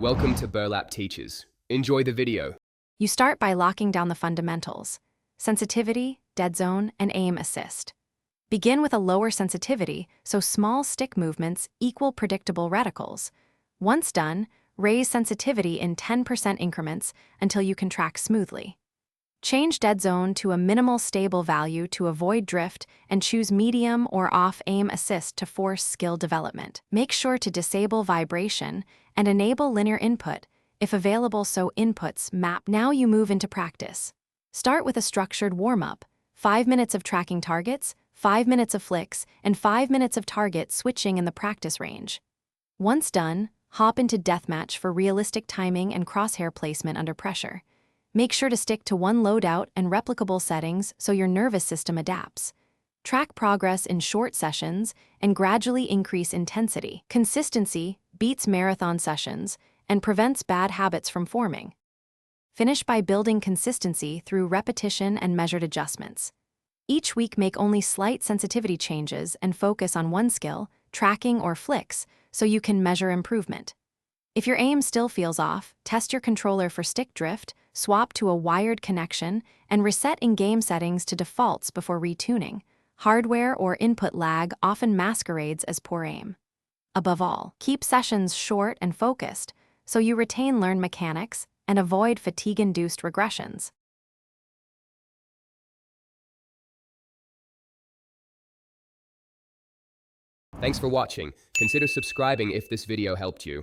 Welcome to Burlap Teachers. Enjoy the video. You start by locking down the fundamentals: sensitivity, dead zone, and aim assist. Begin with a lower sensitivity so small stick movements equal predictable reticles. Once done, raise sensitivity in 10% increments until you can track smoothly. Change dead zone to a minimal stable value to avoid drift and choose medium or off aim assist to force skill development. Make sure to disable vibration and enable linear input if available so inputs map. Now you move into practice. Start with a structured warm-up: 5 minutes of tracking targets, 5 minutes of flicks, and 5 minutes of target switching in the practice range. Once done, hop into deathmatch for realistic timing and crosshair placement under pressure. Make sure to stick to one loadout and replicable settings so your nervous system adapts. Track progress in short sessions and gradually increase intensity. Consistency beats marathon sessions and prevents bad habits from forming. Finish by building consistency through repetition and measured adjustments. Each week, make only slight sensitivity changes and focus on one skill, tracking or flicks, so you can measure improvement. If your aim still feels off, test your controller for stick drift, swap to a wired connection, and reset in-game settings to defaults before retuning. Hardware or input lag often masquerades as poor aim. Above all, keep sessions short and focused so you retain learned mechanics and avoid fatigue-induced regressions. Thanks for watching. Consider subscribing if this video helped you.